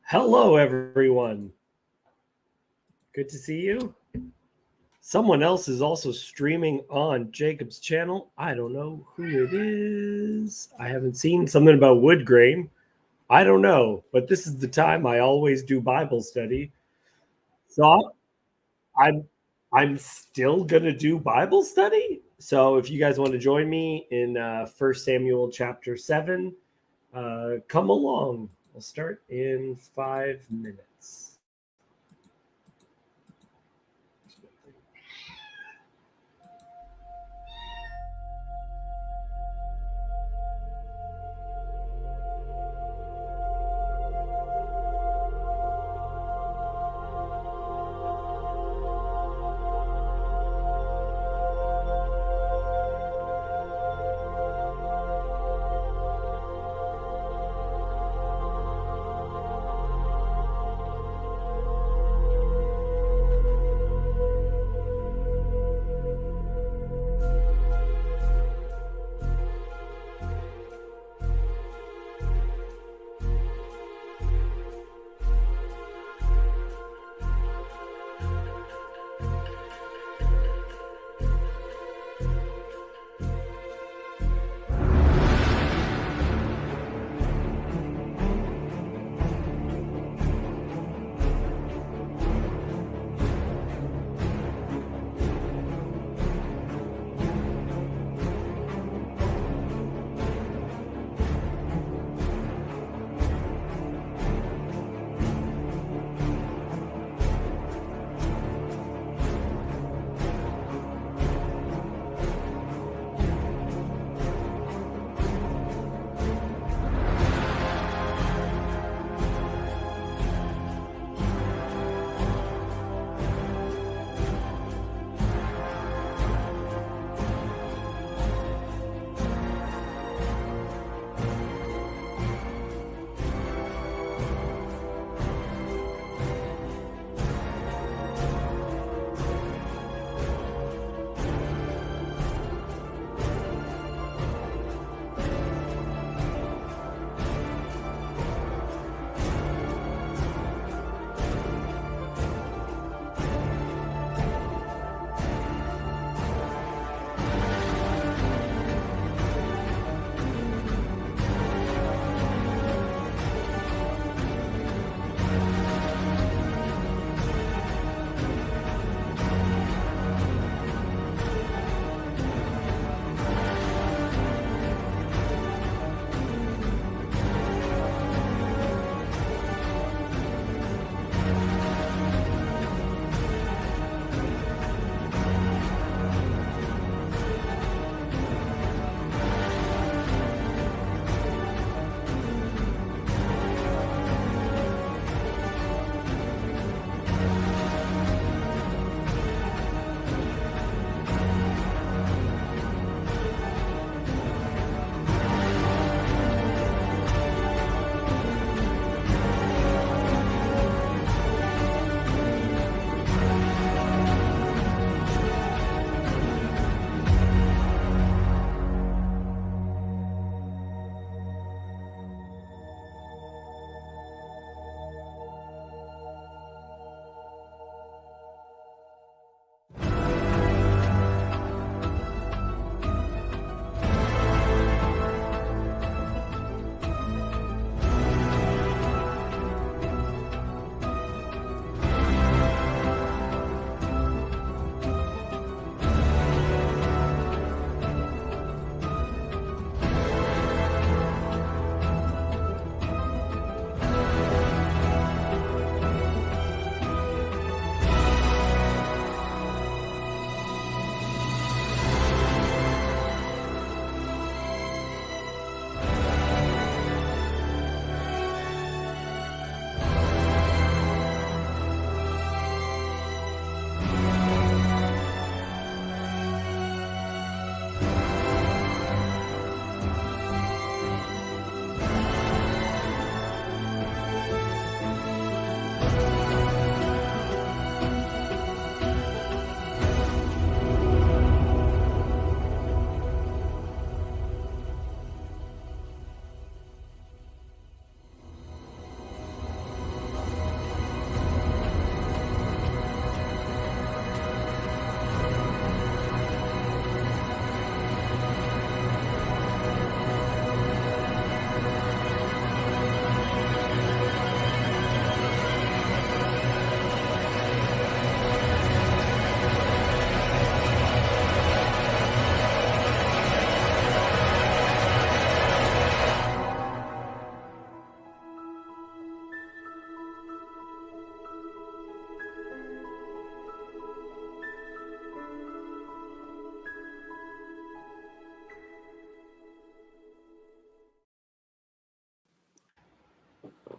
Hello, everyone. Good to see you. Someone else is also streaming on Jacob's channel. I don't know who it is. I haven't seen something about wood grain. I don't know, but this is the time I always do Bible study. So I'm I'm still gonna do Bible study. So if you guys want to join me in 1 Samuel chapter 7, come along. We'll start in 5 minutes.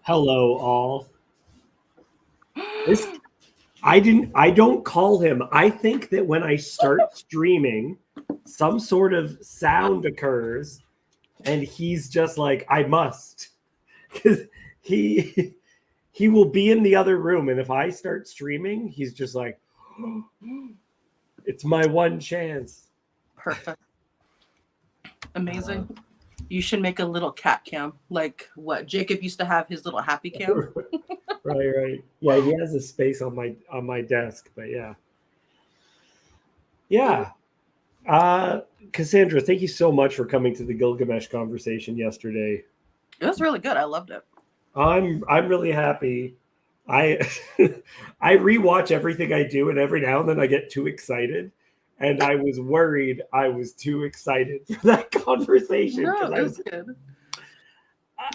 Hello, all. This I don't call him. I think that when I start streaming, some sort of sound occurs, and he's just like, I must, because he he will be in the other room, and if I start streaming, he's just like, it's my one chance. Perfect. Amazing. You should make a little cat cam, like what Jacob used to have his little happy cam. Right. Yeah, he has a space on my desk, but yeah. Yeah. Cassandra, thank you so much for coming to the Gilgamesh conversation yesterday. It was really good. I loved it. I'm really happy. I I rewatch everything I do, and every now and then I get too excited. And I was worried I was too excited for that conversation No, because it was good.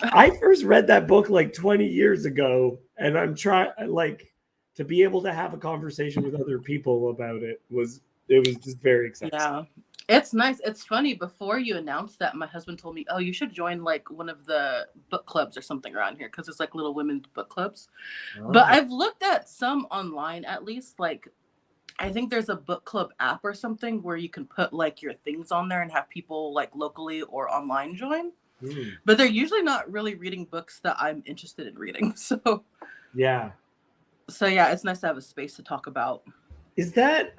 I first read that book like 20 years ago, and I'm trying like to be able to have a conversation with other people about it was just very exciting. Yeah. It's nice. It's funny. Before you announced that, my husband told me, "Oh, you should join like one of the book clubs or something around here because it's like little women's book clubs." But Oh, I've looked at some online, at least. Like, I think there's a book club app or something where you can put like your things on there and have people like locally or online join. hmm. But they're usually not really reading books that I'm interested in reading. Yeah. So yeah, it's nice to have a space to talk about. Is that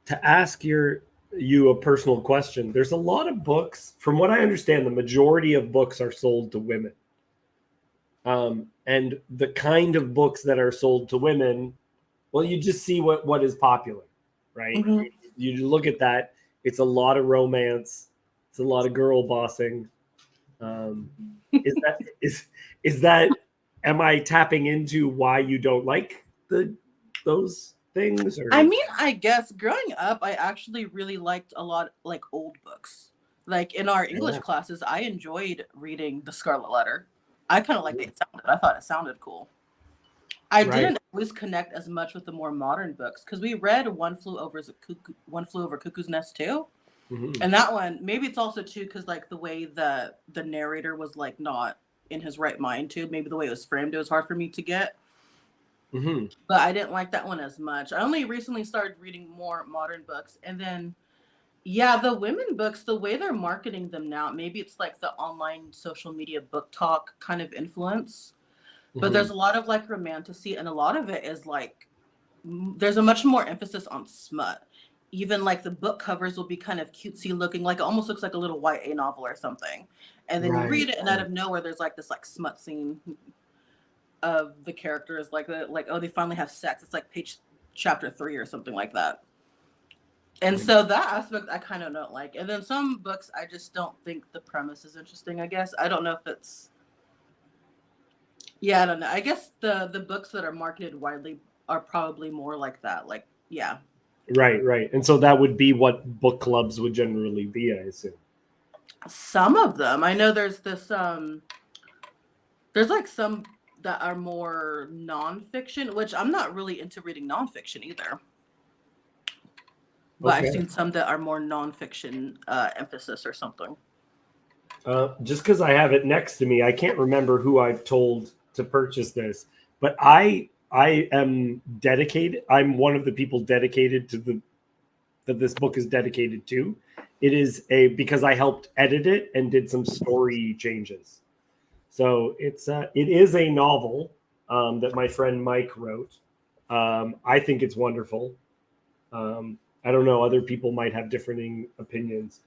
to ask you a personal question? There's a lot of books, from what I understand, the majority of books are sold to women. And the kind of books that are sold to women, well, you just see what is popular, right? Hmm. You look at that, it's a lot of romance, it's a lot of girl bossing. Um, is that is that am I tapping into why you don't like those things I or mean, I guess growing up, I actually really liked a lot like old books. Like in our English yeah, classes, I enjoyed reading The Scarlet Letter. I kind of liked the way it sounded. I thought it sounded cool. I right? didn't always connect as much with the more modern books because we read One Flew Over Cuckoo's Nest too, Hmm. and that one maybe it's also too because like the way the narrator was like not in his right mind too. Maybe the way it was framed, it was hard for me to get. Hmm. But I didn't like that one as much. I only recently started reading more modern books, and then yeah, the women books, the way they're marketing them now, maybe it's like the online social media book talk kind of influence. But Hmm. there's a lot of like romantasy, and a lot of it is like there's a much more emphasis on smut. Even like the book covers will be kind of cutesy looking, like it almost looks like a little YA novel or something. And then you Right, read it, and out right. of nowhere, there's like this like smut scene of the characters, like oh they finally have sex. It's like page chapter 3 or something like that. And so that aspect I kind of don't like. And then some books I just don't think the premise is interesting. I guess I don't know if it's yeah I don't know. I guess the books that are marketed widely are probably more like that. Like yeah, Right. And so that would be what book clubs would generally be, I assume. some of them I know there's like some that are more nonfiction, which I'm not really into reading nonfiction either. But I've Okay. seen some that are more nonfiction emphasis or something. Just because I have it next to me, I can't remember who I've told to purchase this, but I am dedicated. I'm one of the people dedicated to the that this book is dedicated to. It is a because I helped edit it and did some story changes. So it is a novel that my friend Mike wrote. I think it's wonderful. I don't know. Other people might have differing opinions.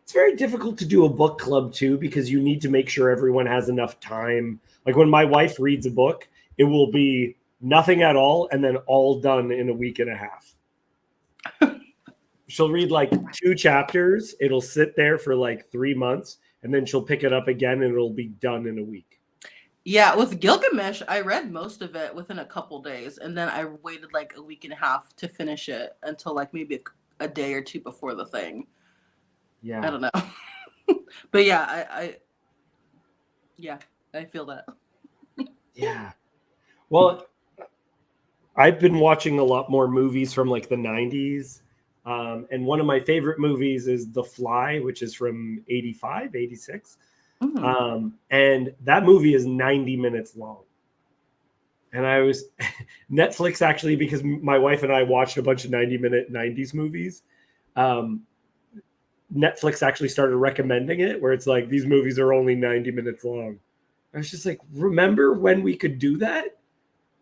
It's very difficult to do a book club too because you need to make sure everyone has enough time. Like when my wife reads a book, it will be nothing at all and then all done in a week and a half. She'll read like 2 chapters, it'll sit there for like 3 months, and then she'll pick it up again and it'll be done in a week. Yeah, with Gilgamesh, I read most of it within a couple days, and then I waited like a week and a half to finish it until like maybe a day or two before the thing. I Yeah. don't know, but yeah, yeah, I feel that. Yeah. Well, I've been watching a lot more movies from like the 90s. And one of my favorite movies is The Fly, which is from 85, 86. And that movie is 90 minutes long. And I was Netflix actually, because my wife and I watched a bunch of 90-minute 90s movies. Netflix actually started recommending it, where it's like, these movies are only 90 minutes long. I was just like, remember when we could do that?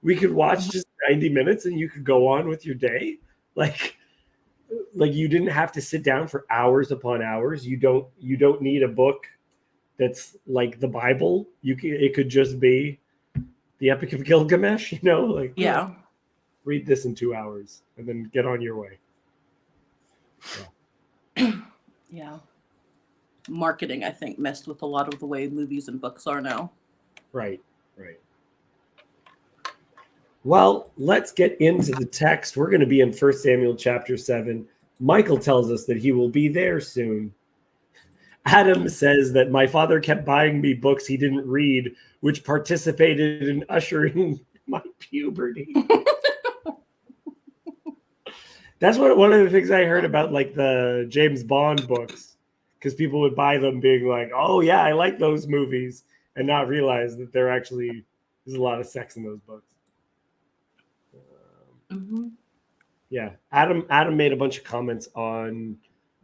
We could watch just 90 minutes and you could go on with your day. Like you didn't have to sit down for hours upon hours. You don't need a book that's like the Bible. It could just be the Epic of Gilgamesh, like, Yeah. read this in 2 hours and then get on your way. Yeah. Marketing, I think, messed with a lot of the way movies and books are now. Right. Well, let's get into the text. We're going to be in 1 Samuel chapter 7. Michael tells us that he will be there soon. Adam says that my father kept buying me books he didn't read, which participated in ushering my puberty. That's one of the things I heard about, like, the James Bond books, because people would buy them being like, oh yeah, I like those movies, and not realize that there's a lot of sex in those books. Yeah, Adam made a bunch of comments on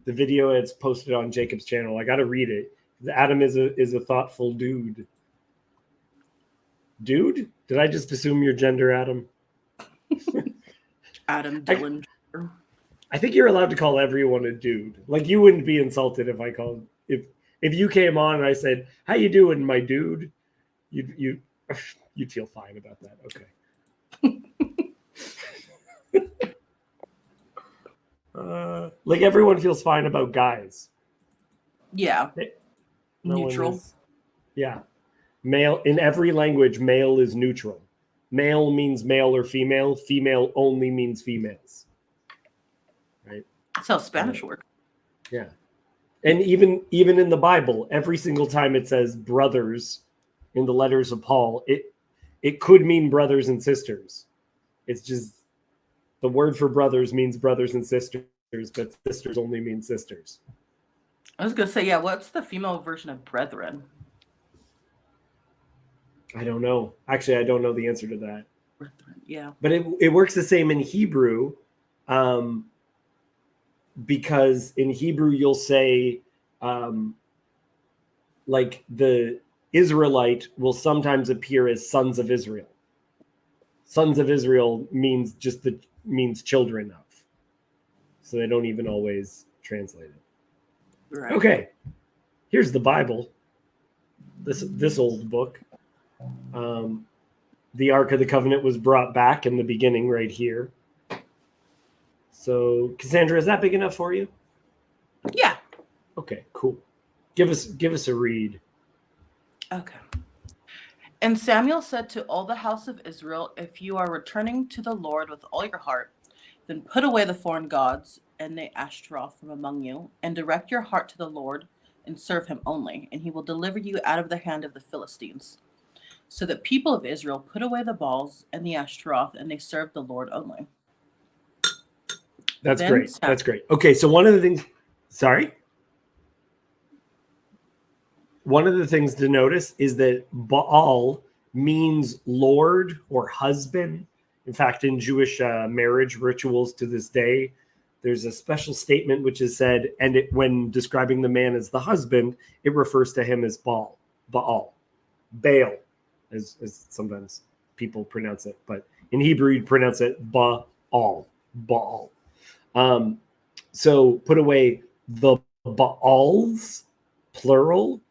the video it's posted on Jacob's channel. I got to read it. Adam is a thoughtful dude. Dude? Did I just assume your gender, Adam? Adam Dillinger. I think you're allowed to call everyone a dude. Like, you wouldn't be insulted if I called if you came on and I said, "How you doing, my dude?" You'd feel fine about that. Okay. Like, everyone feels fine about guys. Yeah. Neutral. Yeah. Male, in every language, male is neutral. Male means male or female. Female only means females. Right? That's how Spanish works. Yeah. And even in the Bible, every single time it says brothers in the letters of Paul, it could mean brothers and sisters. It's just the word for brothers means brothers and sisters, but sisters only mean sisters. I was going to say, yeah, what's the female version of brethren? I don't know. Actually, I don't know the answer to that. Brethren, yeah. But it works the same in Hebrew, because in Hebrew you'll say, like, the Israelite will sometimes appear as sons of Israel. Sons of Israel means children of. So they don't even always translate it. Right. Okay. Here's the Bible. This old book. The Ark of the Covenant was brought back in the beginning right here. So, Cassandra, is that big enough for you? Yeah. Okay, cool. Give us a read. Okay. And Samuel said to all the house of Israel, if you are returning to the Lord with all your heart, then put away the foreign gods and the Ashtaroth from among you, and direct your heart to the Lord, and serve him only, and he will deliver you out of the hand of the Philistines. So the people of Israel put away the Baals and the Ashtaroth, and they served the Lord only. That's great. That's great. Okay, so one of the things to notice is that Baal means Lord or husband. In fact, in Jewish marriage rituals to this day, there's a special statement which is said, and when describing the man as the husband, it refers to him as Baal, as sometimes people pronounce it, but in Hebrew you'd pronounce it Baal. So put away the Baals, plural,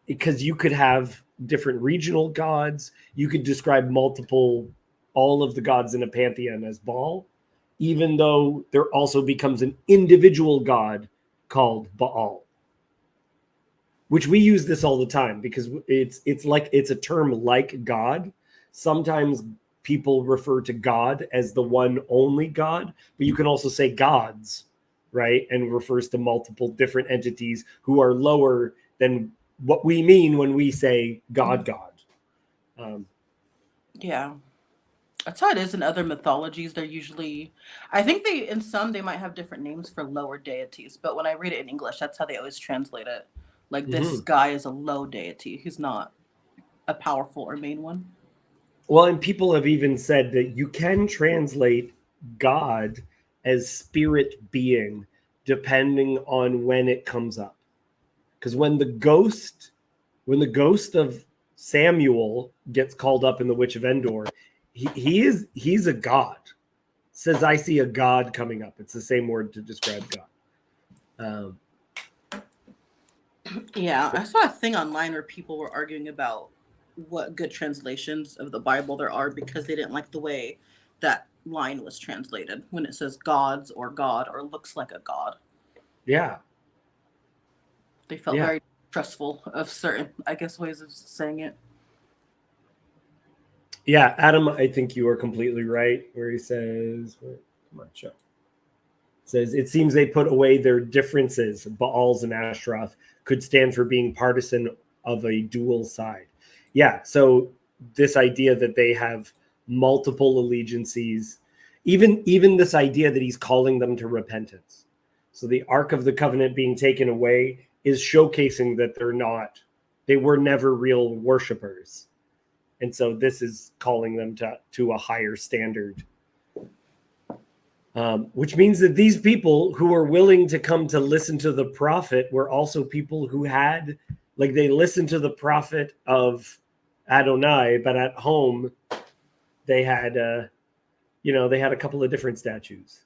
because you could have different regional gods. You could describe all of the gods in a pantheon as Baal, even though there also becomes an individual god called Baal, which we use this all the time because it's a term like God. Sometimes people refer to God as the one only God, but you can also say gods, right? And refers to multiple different entities who are lower than what we mean when we say God. Yeah. That's how it is in other mythologies. They're usually, I think they might have different names for lower deities, but when I read it in English, that's how they always translate it. Like this guy is a low deity. He's not a powerful or main one. Well, and people have even said that you can translate God as spirit being depending on when it comes up. Because when the ghost of Samuel gets called up in the Witch of Endor, he's a god. Says, I see a god coming up. It's the same word to describe God. Yeah, I saw a thing online where people were arguing about what good translations of the Bible there are because they didn't like the way that line was translated when it says gods or God or looks like a god. Yeah. They felt very trustful of certain, I guess, ways of saying it. Yeah, Adam, I think you are completely right. Where he says, come on, show. Says, it seems they put away their differences. Baals and Ashtaroth could stand for being partisan of a dual side. Yeah, so this idea that they have multiple allegiances, even this idea that he's calling them to repentance. So the Ark of the Covenant being taken away is showcasing that they were never real worshipers. And so this is calling them to a higher standard. Which means that these people who were willing to come to listen to the prophet were also people who had, like, they listened to the prophet of Adonai, but at home they had, they had a couple of different statues.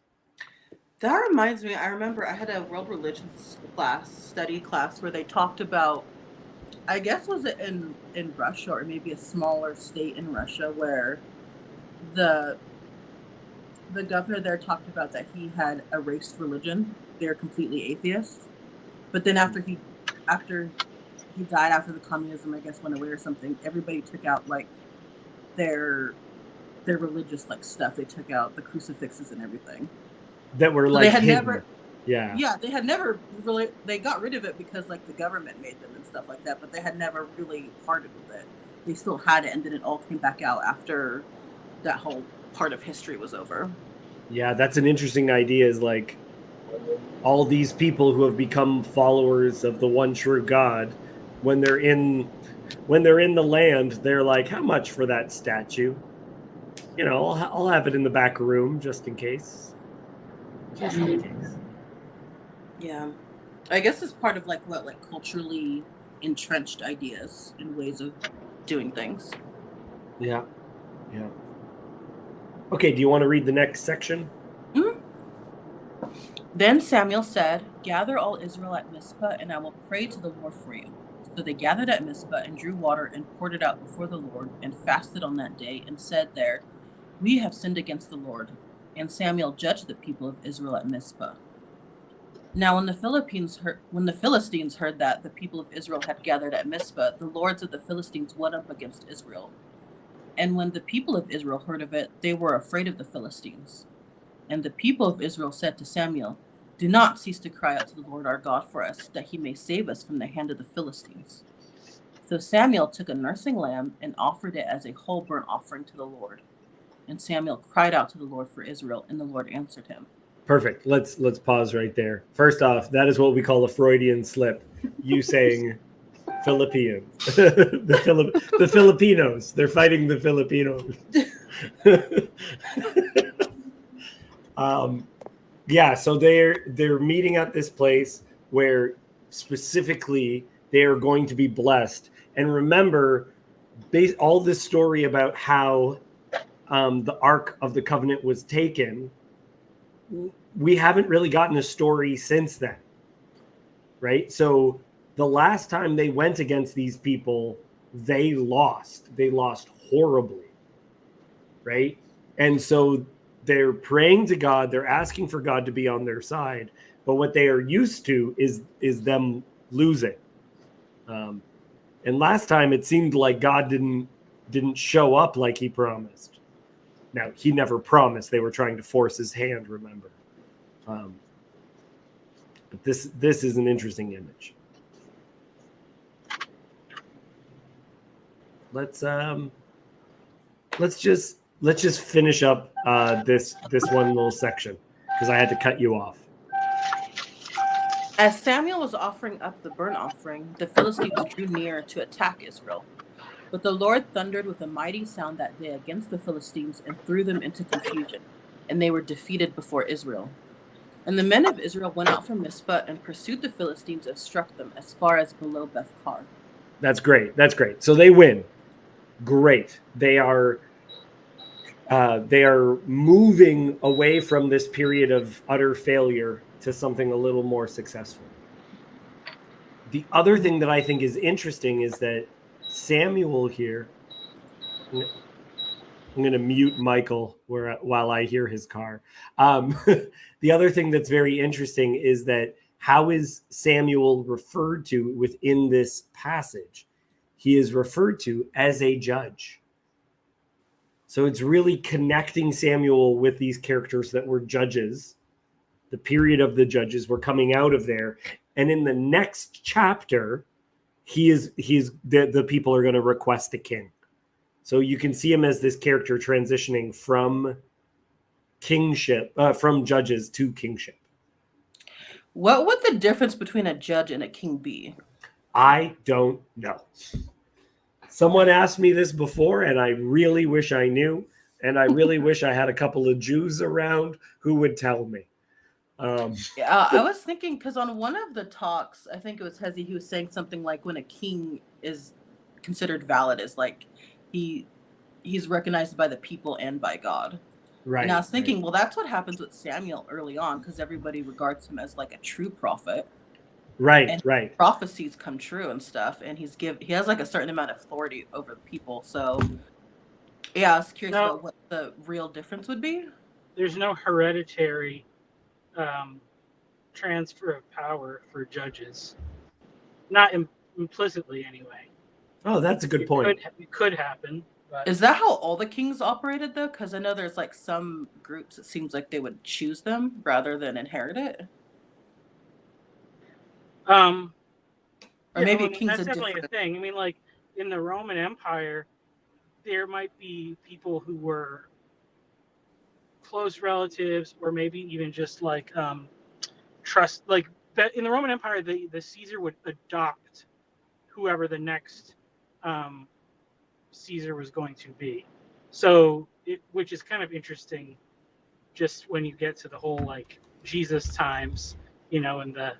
That reminds me, I remember I had a world religions study class, where they talked about, I guess was it in Russia or maybe a smaller state in Russia, where the governor there talked about that he had erased religion. They're completely atheist. But then after he died, after the communism, I guess, went away or something, everybody took out like their religious like stuff. They took out the crucifixes and everything. That were so like they had hidden. never Yeah, they had never really, they got rid of it because like the government made them and stuff like that, but they had never really parted with it. They still had it, and then it all came back out after that whole part of history was over. Yeah, that's an interesting idea, is like all these people who have become followers of the one true God, when they're in the land, they're like, how much for that statue? I'll have it in the back room just in case. Just in case. Yeah. I guess it's part of like culturally entrenched ideas and ways of doing things. Yeah. Yeah. Okay, do you want to read the next section? Mm-hmm. Then Samuel said, "Gather all Israel at Mizpah, and I will pray to the Lord for you." So they gathered at Mizpah and drew water and poured it out before the Lord and fasted on that day and said there, "We have sinned against the Lord." And Samuel judged the people of Israel at Mizpah. Now when the Philistines heard that the people of Israel had gathered at Mizpah, the lords of the Philistines went up against Israel. And when the people of Israel heard of it, they were afraid of the Philistines. And the people of Israel said to Samuel, "Do not cease to cry out to the Lord our God for us, that he may save us from the hand of the Philistines." So Samuel took a nursing lamb and offered it as a whole burnt offering to the Lord. And Samuel cried out to the Lord for Israel, and the Lord answered him. Perfect. Let's pause right there. First off, that is what we call a Freudian slip. You saying Philippines. the Filipinos. They're fighting the Filipinos. Yeah, so they're meeting at this place where specifically they are going to be blessed. And remember, all this story about how the Ark of the Covenant was taken, we haven't really gotten a story since then, right? So the last time they went against these people, they lost horribly, right? And so they're praying to God, they're asking for God to be on their side, but what they are used to is them losing. And last time it seemed like God didn't show up like he promised. Now, he never promised. They were trying to force his hand, remember. But this is an interesting image. Let's just finish up this one little section because I had to cut you off. As Samuel was offering up the burnt offering, the Philistines drew near to attack Israel. But the Lord thundered with a mighty sound that day against the Philistines and threw them into confusion, and they were defeated before Israel. And the men of Israel went out from Mizpah and pursued the Philistines and struck them as far as below Beth-kar. That's great. That's great. So they win. Great. They are moving away from this period of utter failure to something a little more successful. The other thing that I think is interesting is that Samuel here, I'm going to mute Michael while I hear his car. The other thing that's very interesting is that how is Samuel referred to within this passage? He is referred to as a judge. So it's really connecting Samuel with these characters that were judges. The period of the judges were coming out of there. And in the next chapter, the people are going to request a king. So you can see him as this character transitioning from kingship, from judges to kingship. What would the difference between a judge and a king be? I don't know. Someone asked me this before, and I really wish I knew. And I really wish I had a couple of Jews around who would tell me. Yeah, I was thinking, because on one of the talks, I think it was Hezi, he was saying something like when a king is considered valid is like he's recognized by the people and by God. Right. And I was thinking, well, that's what happens with Samuel early on, because everybody regards him as like a true prophet. Right, and right. Prophecies come true and stuff, and he has like a certain amount of authority over people. So, yeah, I was curious about what the real difference would be. There's no hereditary transfer of power for judges, not implicitly anyway. Oh, that's a good point. It could happen. But... Is that how all the kings operated though? Because I know there's like some groups it seems like they would choose them rather than inherit it. Or maybe kings that's are definitely different. a thing. I mean, like in the Roman Empire, there might be people who were close relatives, or maybe even just like trust. Like in the Roman Empire, the Caesar would adopt whoever the next Caesar was going to be. So, which is kind of interesting, just when you get to the whole like Jesus times, and the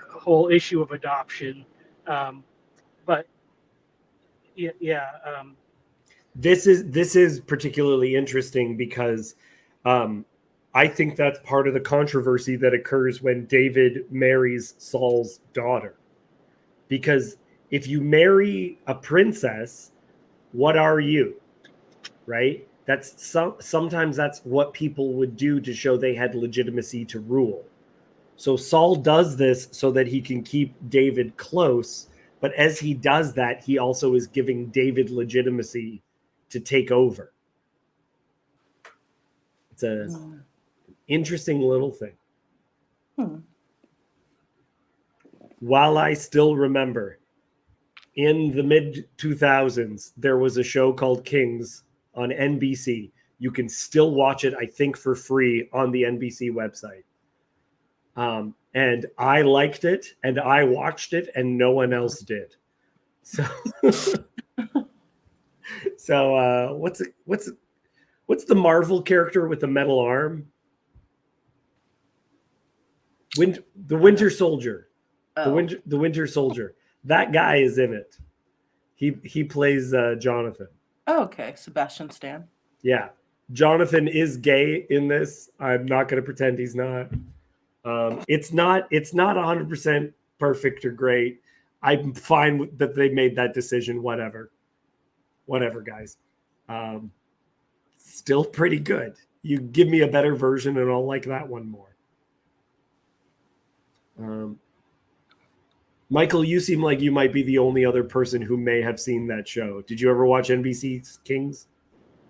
whole issue of adoption. But yeah. This is particularly interesting because I think that's part of the controversy that occurs when David marries Saul's daughter. Because if you marry a princess, what are you? Right? Sometimes that's what people would do to show they had legitimacy to rule. So Saul does this so that he can keep David close, but as he does that, he also is giving David legitimacy to take over. It's an interesting little thing. While I still remember, in the mid-2000s, there was a show called Kings on NBC. You can still watch it, I think, for free on the NBC website. And I liked it, and I watched it, and no one else did. So, what's the Marvel character with the metal arm? The Winter Soldier. Oh. The Winter Soldier. That guy is in it. He plays Jonathan. Oh, okay. Sebastian Stan. Yeah. Jonathan is gay in this. I'm not going to pretend he's not. It's not 100% perfect or great. I'm fine that they made that decision. Whatever, guys. Still pretty good. You give me a better version and I'll like that one more. Michael, you seem like you might be the only other person who may have seen that show. Did you ever watch NBC's Kings?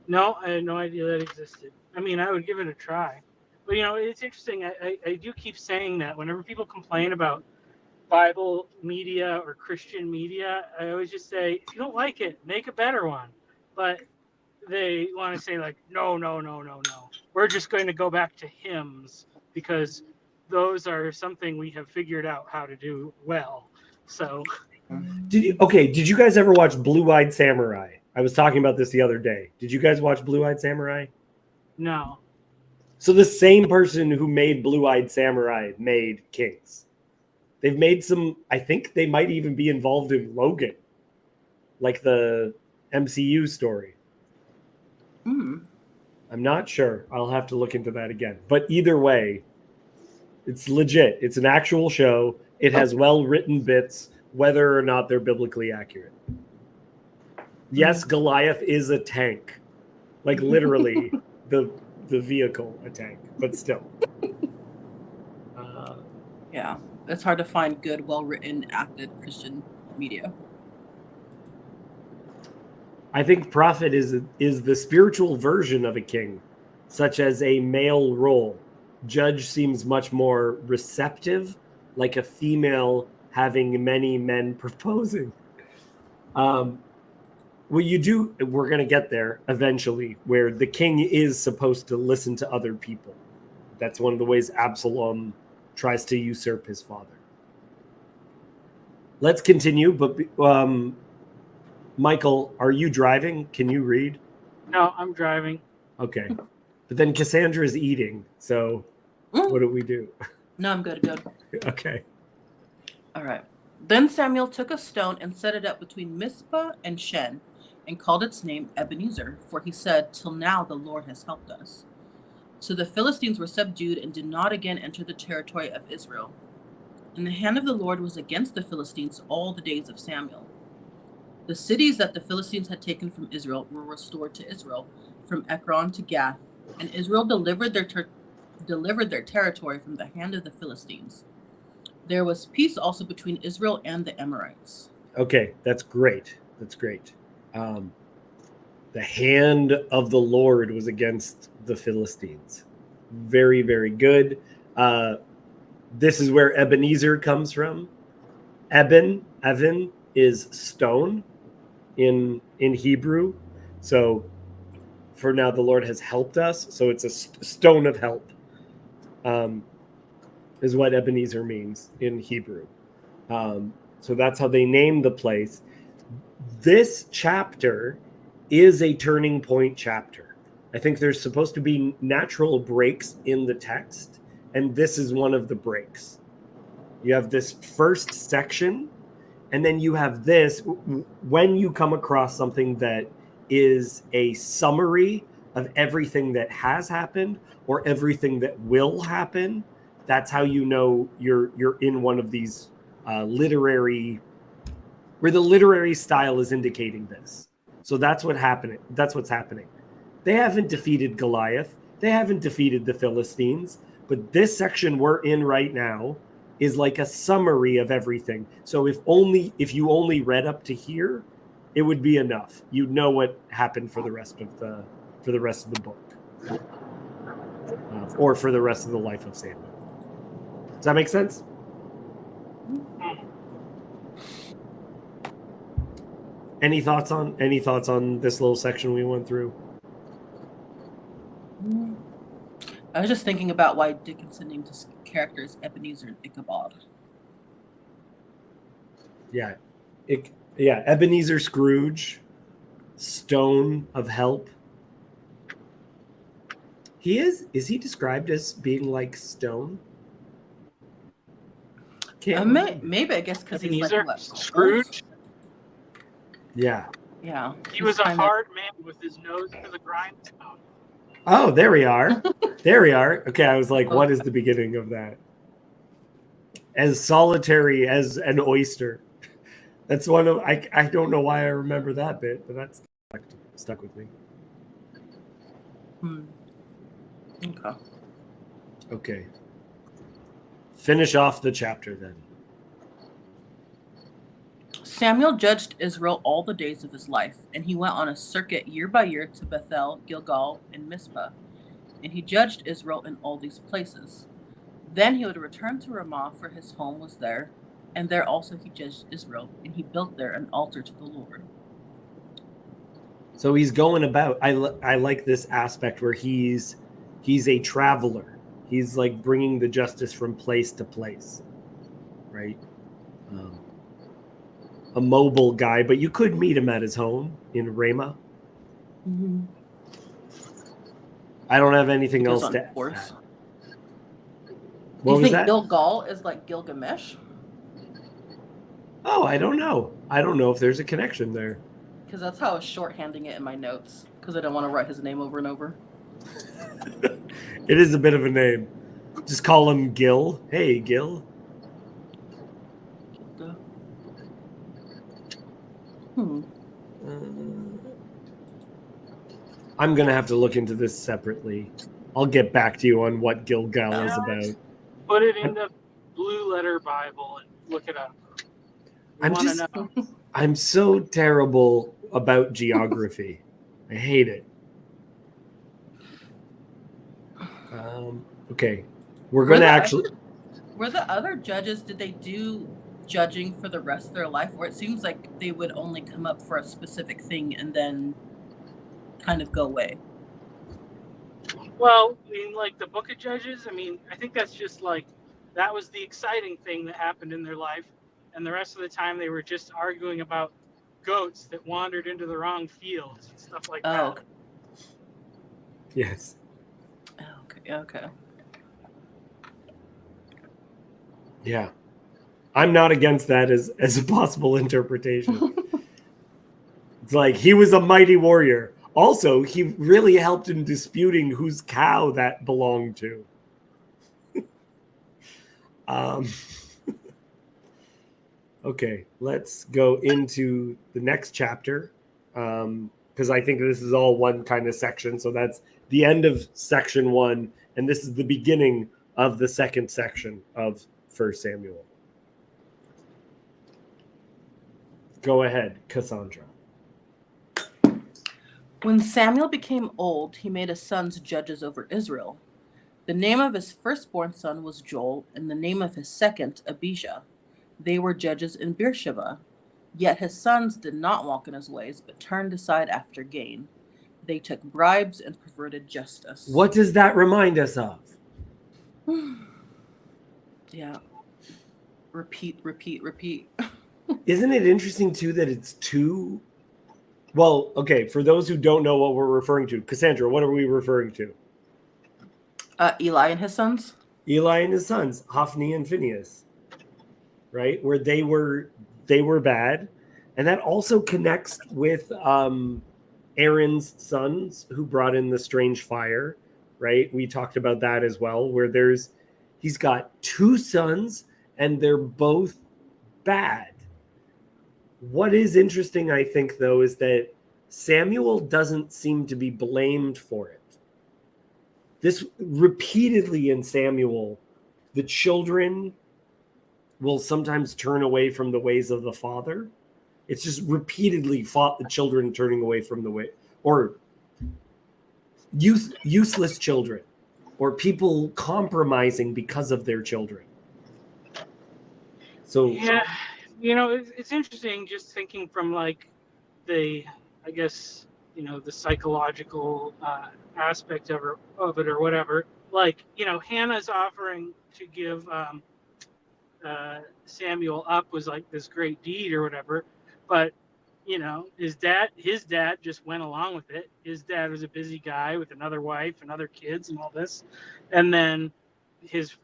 No, I had no idea that existed. I mean, I would give it a try. But, it's interesting. I do keep saying that whenever people complain about Bible media or Christian media, I always just say, if you don't like it, make a better one. But they want to say, like, no. We're just going to go back to hymns because those are something we have figured out how to do well. So Did you guys ever watch Blue-Eyed Samurai? I was talking about this the other day. Did you guys watch Blue-Eyed Samurai? no. So the same person who made Blue-Eyed Samurai made Kings. They've made some, I think they might even be involved in Logan, like the MCU story. Mm. I'm not sure. I'll have to look into that again. But either way, it's legit. It's an actual show. It has well-written bits, whether or not they're biblically accurate. Yes, Goliath is a tank. Like literally the vehicle, a tank, but still. Yeah, it's hard to find good, well-written, acted Christian media. I think prophet is the spiritual version of a king, such as a male role. Judge seems much more receptive, like a female having many men proposing. Well, you do. We're going to get there eventually, where the king is supposed to listen to other people. That's one of the ways Absalom tries to usurp his father. Let's continue, but Michael, are you driving? Can you read? No, I'm driving. Okay. But then Cassandra is eating, so what do we do? No, I'm good. Okay. All right. Then Samuel took a stone and set it up between Mizpah and Shen, and called its name Ebenezer, for he said, "Till now the Lord has helped us." So the Philistines were subdued and did not again enter the territory of Israel. And the hand of the Lord was against the Philistines all the days of Samuel. The cities that the Philistines had taken from Israel were restored to Israel, from Ekron to Gath, and Israel delivered their territory from the hand of the Philistines. There was peace also between Israel and the Amorites. Okay, that's great. That's great. The hand of the Lord was against the Philistines. Very, very good. This is where Ebenezer comes from. Evan is stone in Hebrew. So for now, the Lord has helped us. So it's a stone of help, is what Ebenezer means in Hebrew. So that's how they named the place. This chapter is a turning point chapter. I think there's supposed to be natural breaks in the text, and this is one of the breaks. You have this first section, and then you have this. When you come across something that is a summary of everything that has happened or everything that will happen, that's how you know you're in one of these literary, where the literary style is indicating this. So that's what's happening. They haven't defeated Goliath. They haven't defeated the Philistines. But this section we're in right now is like a summary of everything. So if you only read up to here, it would be enough. You'd know what happened for the rest of the book, or for the rest of the life of Samuel. Does that make sense? Any thoughts on this little section we went through? I was just thinking about why Dickinson named his characters Ebenezer and Ichabod. Yeah. Ebenezer Scrooge, stone of help. Is he described as being like stone? Maybe, I guess, because he's like what? Scrooge? Yeah. Yeah. He was a hard man with his nose to the grindstone. Oh, there we are. There we are. Okay, I was like, what is the beginning of that? As solitary as an oyster. That's one of I don't know why I remember that bit, but that's stuck with me. Okay. Finish off the chapter then. Samuel judged Israel all the days of his life, and he went on a circuit year by year to Bethel, Gilgal, and Mizpah, and he judged Israel in all these places. Then he would return to Ramah, for his home was there, and there also he judged Israel, and he built there an altar to the Lord. So he's going about. I like this aspect where he's a traveler. He's like bringing the justice from place to place, right? A mobile guy, but you could meet him at his home in Rama. Mm-hmm. I don't have anything else on to add. horse. What you was think that? Gilgal is like Gilgamesh? Oh, I don't know. I don't know if there's a connection there. Because that's how I was shorthanding it in my notes. Because I don't want to write his name over and over. It is a bit of a name. Just call him Gil. Hey, Gil. Gilga. I'm going to have to look into this separately. I'll get back to you on what Gilgal is about. Put it in the Blue Letter Bible and look it up. I'm so terrible about geography. I hate it. Okay. We're going to actually... Were the other judges, did they do judging for the rest of their life? Or it seems like they would only come up for a specific thing and then kind of go away. Well, in like the Book of Judges, I mean, I think that's just like, that was the exciting thing that happened in their life. And the rest of the time they were just arguing about goats that wandered into the wrong fields and stuff like that. Okay. Yes. Okay. Yeah. I'm not against that as a possible interpretation. It's like he was a mighty warrior. Also, he really helped in disputing whose cow that belonged to. Okay, let's go into the next chapter because I think this is all one kind of section. So that's the end of section 1, and this is the beginning of the second section of 1 Samuel. Go ahead, Cassandra. When Samuel became old, he made his sons judges over Israel. The name of his firstborn son was Joel, and the name of his second, Abijah. They were judges in Beersheba. Yet his sons did not walk in his ways, but turned aside after gain. They took bribes and perverted justice. What does that remind us of? Yeah. Repeat. Isn't it interesting, too, that it's two? Well, okay, for those who don't know what we're referring to, Cassandra, what are we referring to? Eli and his sons? Eli and his sons, Hophni and Phinehas, right? Where they were bad. And that also connects with Aaron's sons who brought in the strange fire, right? We talked about that as well, where he's got 2 sons and they're both bad. What is interesting, I think, though, is that Samuel doesn't seem to be blamed for it. This repeatedly in Samuel, the children will sometimes turn away from the ways of the father. It's just repeatedly the children turning away from the way, or useless children, or people compromising because of their children. So yeah, you know, it's interesting just thinking from like the psychological aspect of it or whatever. Like, you know, Hannah's offering to give Samuel up was like this great deed or whatever, but you know, his dad just went along with it. His dad was a busy guy with another wife and other kids and all this, and then his,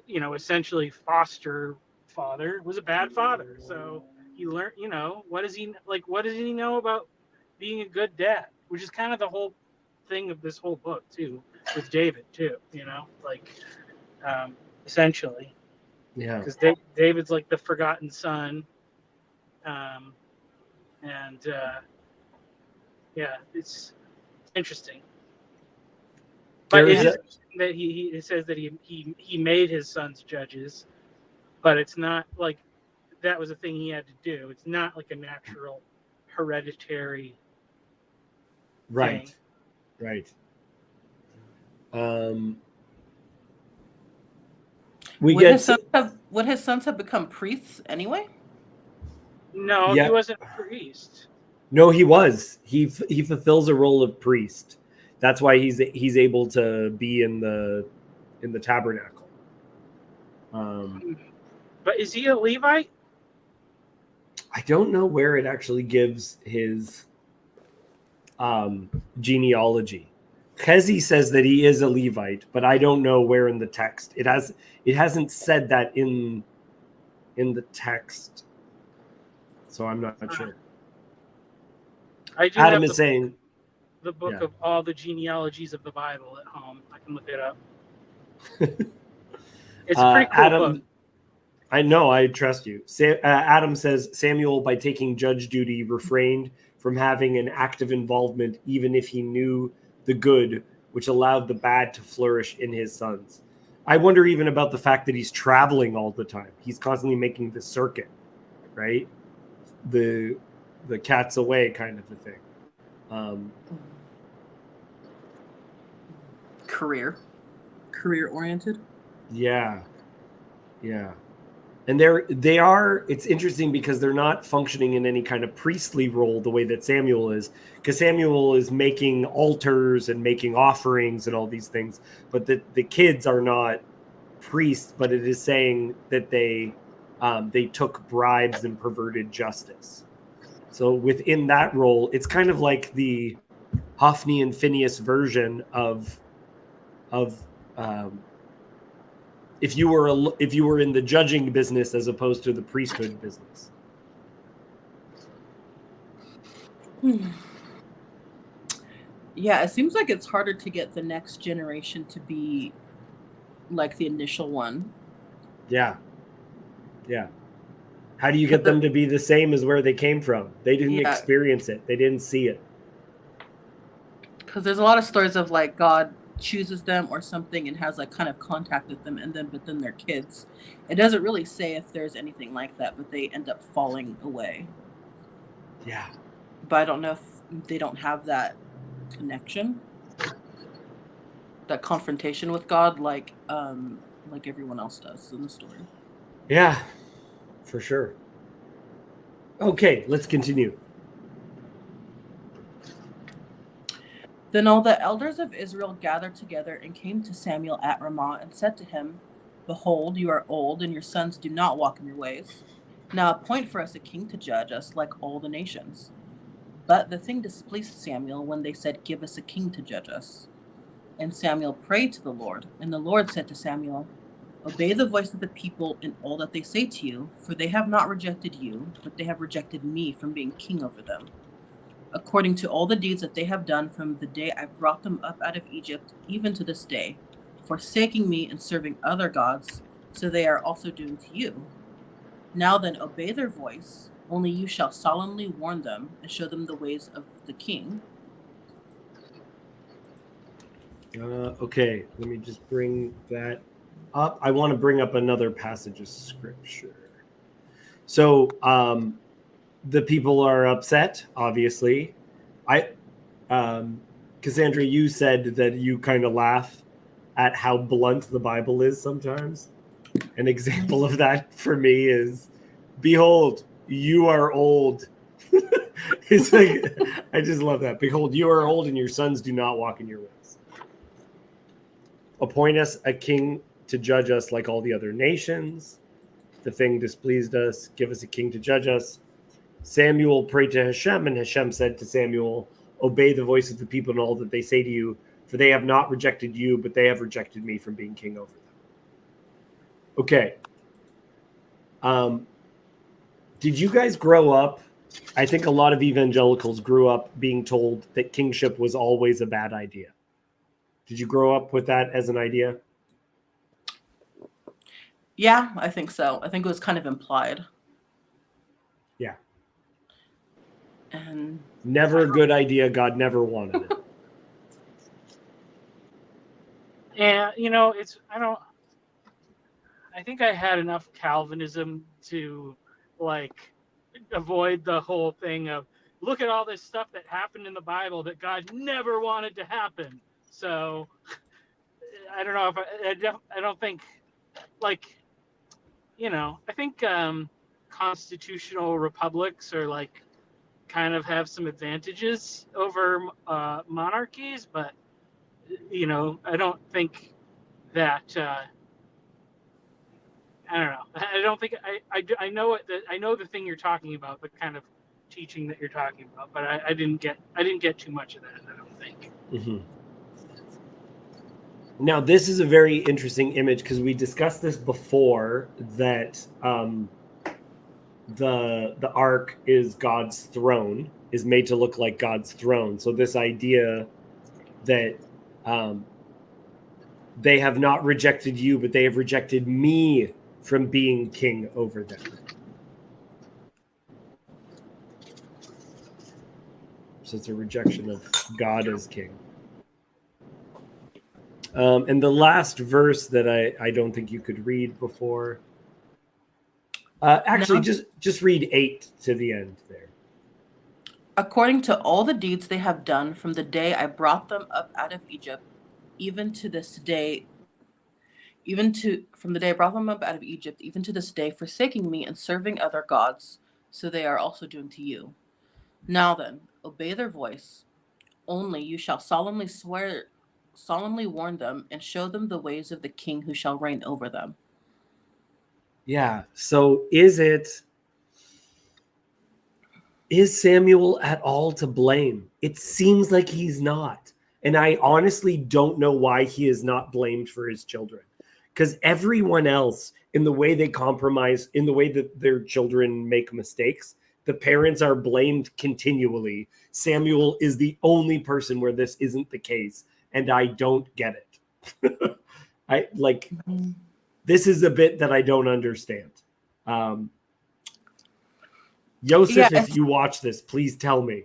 you know, essentially foster father was a bad father. So he learned, you know, what does he know about being a good dad, which is kind of the whole thing of this whole book too, with David too, you know, like essentially. yeah, because David's like the forgotten son, yeah, it's interesting. But it is interesting that he says that he made his sons judges, but it's not like that was a thing he had to do. It's not like a natural hereditary right thing. Right. Would his sons have become priests anyway? No, he wasn't a priest. No, he was. He fulfills a role of priest. That's why he's able to be in the the tabernacle. But is he a Levite? I don't know where it actually gives his genealogy. Kezi says that he is a Levite, but I don't know where in the text. It hasn't said that in the text, so I'm not sure. I do Adam have is saying the book yeah. of all the genealogies of the Bible at home. I can look it up. It's a pretty cool Adam, book. I know, I trust you. Adam says Samuel, by taking judge duty, refrained from having an active involvement, even if he knew the good, which allowed the bad to flourish in his sons. I wonder even about the fact that he's traveling all the time. He's constantly making the circuit, right? The cat's away kind of a thing. Career oriented. Yeah. And it's interesting because they're not functioning in any kind of priestly role the way that Samuel is, because Samuel is making altars and making offerings and all these things, but the kids are not priests, but it is saying that they took bribes and perverted justice. So within that role, it's kind of like the Hophni and Phineas version of if you were in the judging business as opposed to the priesthood business. Yeah, it seems like it's harder to get the next generation to be like the initial one. Yeah. How do you get them to be the same as where they came from? They didn't experience it. They didn't see it. Because there's a lot of stories of like God chooses them or something and has like kind of contact with them, but then they're kids. It doesn't really say if there's anything like that, but they end up falling away. Yeah. But I don't know if they don't have that connection, that confrontation with God, like everyone else does in the story. Yeah, for sure. Okay, let's continue. Then all the elders of Israel gathered together and came to Samuel at Ramah and said to him, "Behold, you are old, and your sons do not walk in your ways. Now appoint for us a king to judge us like all the nations." But the thing displeased Samuel when they said, "Give us a king to judge us." And Samuel prayed to the Lord, and the Lord said to Samuel, "Obey the voice of the people in all that they say to you, for they have not rejected you, but they have rejected me from being king over them, according to all the deeds that they have done from the day I brought them up out of Egypt, even to this day, forsaking me and serving other gods, so they are also doing to you. Now then, obey their voice, only you shall solemnly warn them and show them the ways of the king." Okay, let me just bring that up. I want to bring up another passage of scripture. So the people are upset, obviously. Cassandra, you said that you kind of laugh at how blunt the Bible is sometimes. An example of that for me is, "Behold, you are old." It's like, I just love that. "Behold, you are old and your sons do not walk in your ways. Appoint us a king to judge us like all the other nations. The thing displeased us. Give us a king to judge us." Samuel prayed to Hashem, and Hashem said to Samuel, "Obey the voice of the people and all that they say to you, for they have not rejected you, but they have rejected me from being king over them." Okay. Did you guys grow up? I think a lot of evangelicals grew up being told that kingship was always a bad idea. Did you grow up with that as an idea? Yeah, I think so. I think it was kind of implied. Yeah. And never a good idea. God never wanted it. And I think I had enough Calvinism to like avoid the whole thing of, look at all this stuff that happened in the Bible that God never wanted to happen. So I don't know if I don't think, like, I think constitutional republics are like kind of have some advantages over monarchies, but I don't think that I don't know. I don't think I know what I know the thing you're talking about, the kind of teaching that you're talking about, but I didn't get too much of that. I don't think. Mm-hmm. Now, this is a very interesting image because we discussed this before, that the ark is God's throne, is made to look like God's throne. So this idea that they have not rejected you, but they have rejected me from being king over them. So it's a rejection of God as king. And the last verse that I don't think you could read before. Actually, No. just read 8 to the end there. According to all the deeds they have done from the day I brought them up out of Egypt, even to this day, from the day I brought them up out of Egypt, even to this day, forsaking me and serving other gods, so they are also doing to you. Now then, obey their voice. Only you shall solemnly warn them, and show them the ways of the king who shall reign over them. Yeah. So is Samuel at all to blame? It seems like he's not. And I honestly don't know why he is not blamed for his children. Because everyone else, in the way they compromise, in the way that their children make mistakes, the parents are blamed continually. Samuel is the only person where this isn't the case. And I don't get it. This is a bit that I don't understand. Joseph, if you watch this, please tell me.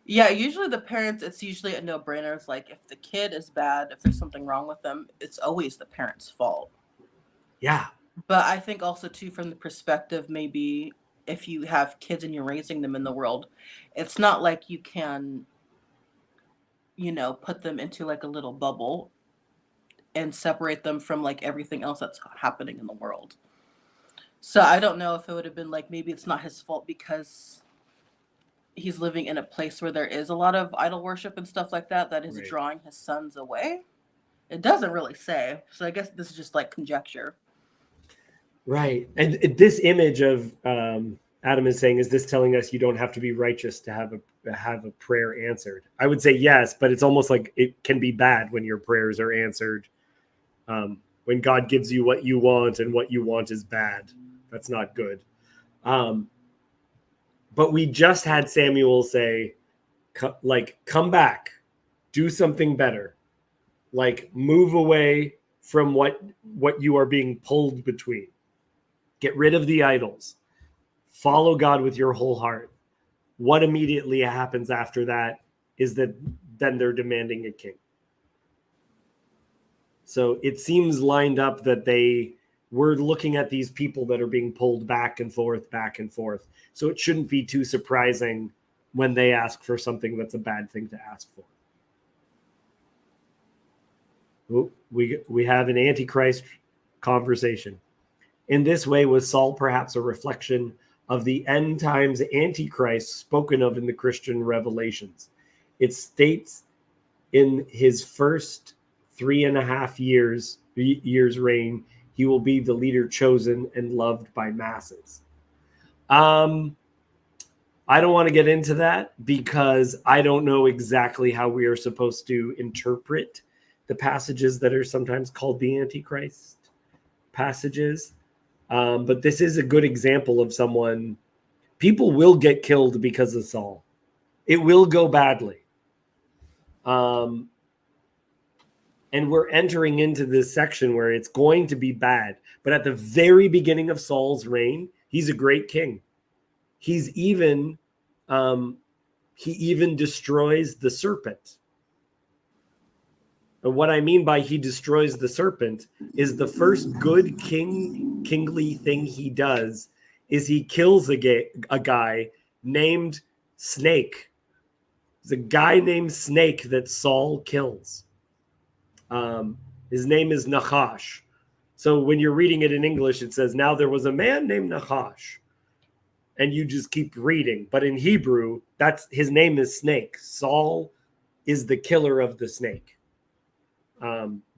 Yeah, usually the parents, it's usually a no-brainer. It's like, if the kid is bad, if there's something wrong with them, it's always the parents' fault. Yeah. But I think also, too, from the perspective, maybe if you have kids and you're raising them in the world, it's not like you can, put them into like a little bubble and separate them from like everything else that's happening in the world. So I don't know if it would have been like, maybe it's not his fault because he's living in a place where there is a lot of idol worship and stuff like that is Right. drawing his sons away. It doesn't really say. So I guess this is just like conjecture. Right. And this image of Adam is saying, is this telling us you don't have to be righteous to have a prayer answered? I would say yes, but it's almost like it can be bad when your prayers are answered. When God gives you what you want and what you want is bad. That's not good. But we just had Samuel say, come back, do something better. Like, move away from what you are being pulled between. Get rid of the idols. Follow God with your whole heart. What immediately happens after that is that then they're demanding a king. So it seems lined up that we're looking at these people that are being pulled back and forth. So it shouldn't be too surprising when they ask for something that's a bad thing to ask for. Ooh, we have an Antichrist conversation. In this way, was Saul perhaps a reflection of the end times Antichrist spoken of in the Christian revelations? It states in his first 3.5 years reign, he will be the leader chosen and loved by masses. I don't want to get into that because I don't know exactly how we are supposed to interpret the passages that are sometimes called the Antichrist passages. But this is a good example of someone. People will get killed because of Saul. It will go badly. And we're entering into this section where it's going to be bad. But at the very beginning of Saul's reign, he's a great king. He even destroys the serpent. And what I mean by he destroys the serpent is the first good kingly thing he does is he kills a guy named Snake. There's a guy named Snake that Saul kills. His name is Nahash. So when you're reading it in English, it says, now there was a man named Nahash. And you just keep reading. But in Hebrew, his name is Snake. Saul is the killer of the snake.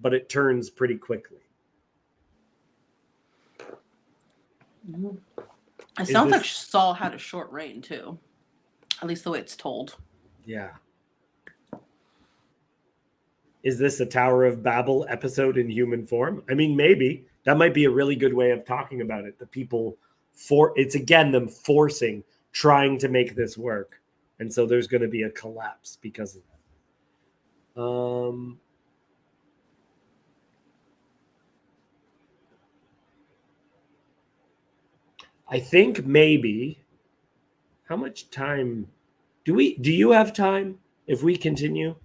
but it turns pretty quickly. It sounds like Saul had a short reign too, at least the way it's told. Yeah. Is this a Tower of Babel episode in human form? I mean, maybe. That might be a really good way of talking about it. The people it's again them forcing, trying to make this work. And so there's going to be a collapse because of that. I think maybe, how much time do you have time if we continue?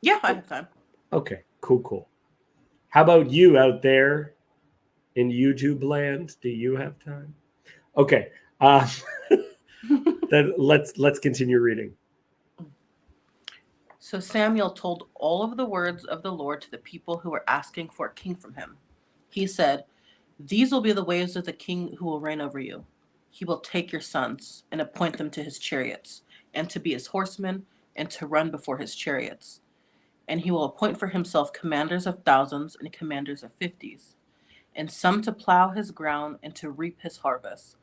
Yeah, I have time. Okay, cool. How about you out there in YouTube land? Do you have time? Okay. Then let's continue reading. So Samuel told all of the words of the Lord to the people who were asking for a king from him. He said, "These will be the ways of the king who will reign over you. He will take your sons and appoint them to his chariots, and to be his horsemen, and to run before his chariots. And he will appoint for himself commanders of thousands and commanders of fifties, and some to plow his ground and to reap his harvest,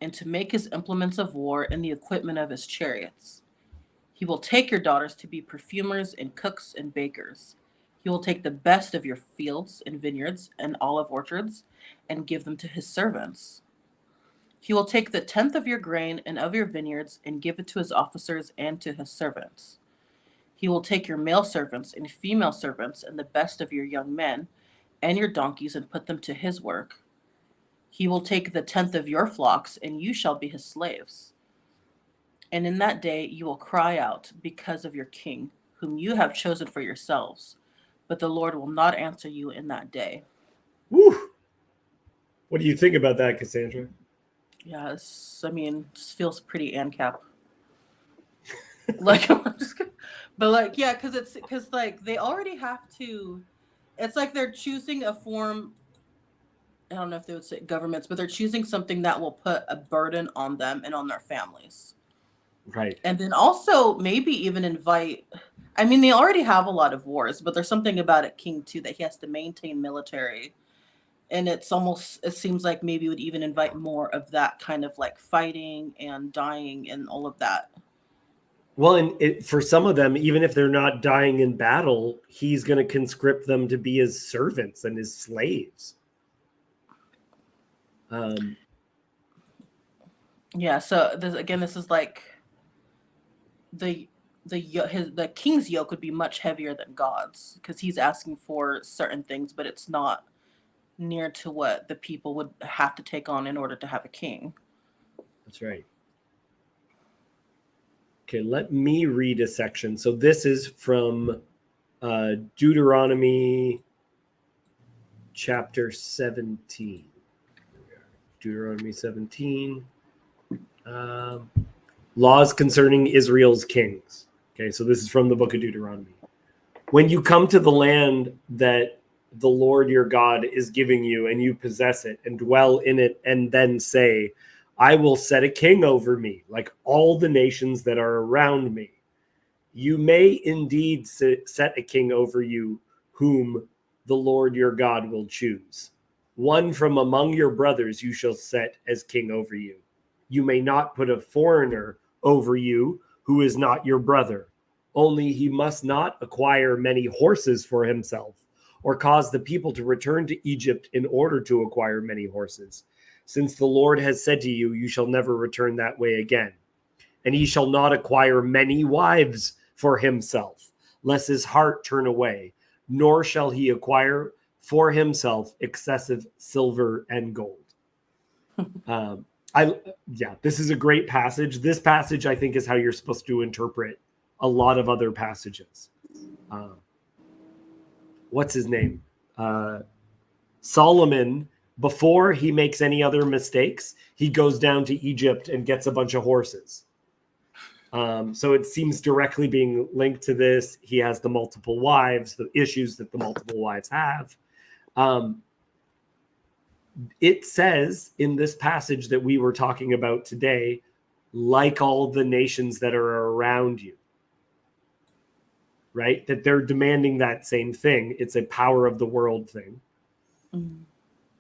and to make his implements of war and the equipment of his chariots. He will take your daughters to be perfumers and cooks and bakers. He will take the best of your fields and vineyards and olive orchards and give them to his servants. He will take the tenth of your grain and of your vineyards and give it to his officers and to his servants. He will take your male servants and female servants and the best of your young men and your donkeys and put them to his work. He will take the tenth of your flocks, and you shall be his slaves. And in that day you will cry out because of your king, whom you have chosen for yourselves. But the Lord will not answer you in that day." Woo! What do you think about that, Cassandra? Yeah, this feels pretty ANCAP. Like, yeah, because they already have to. It's like they're choosing a form. I don't know if they would say governments, but they're choosing something that will put a burden on them and on their families. Right. And then also maybe even invite. I mean, they already have a lot of wars, but there's something about a king too that he has to maintain military. And it seems like maybe would even invite more of that kind of like fighting and dying and all of that. Well, and for some of them, even if they're not dying in battle, he's going to conscript them to be his servants and his slaves. Yeah. So this is like the king's yoke would be much heavier than God's, because he's asking for certain things, but it's not near to what the people would have to take on in order to have a king. That's right. Okay, let me read a section. So this is from Deuteronomy chapter 17. Deuteronomy 17. Laws concerning Israel's kings. Okay, so this is from the book of Deuteronomy. When you come to the land that the Lord your God is giving you, and you possess it and dwell in it, and then say, "I will set a king over me, like all the nations that are around me." You may indeed set a king over you, whom the Lord your God will choose. One from among your brothers you shall set as king over you. You may not put a foreigner over you who is not your brother. Only he must not acquire many horses for himself, or cause the people to return to Egypt in order to acquire many horses. Since the Lord has said to you, "You shall never return that way again." And he shall not acquire many wives for himself, lest his heart turn away, nor shall he acquire for himself excessive silver and gold. This is a great passage. This passage, I think, is how you're supposed to interpret a lot of other passages. What's his name? Solomon, before he makes any other mistakes, he goes down to Egypt and gets a bunch of horses. So it seems directly being linked to this. He has the multiple wives, the issues that the multiple wives have. It says in this passage that we were talking about today, like all the nations that are around you. right? That they're demanding that same thing. It's a power of the world thing.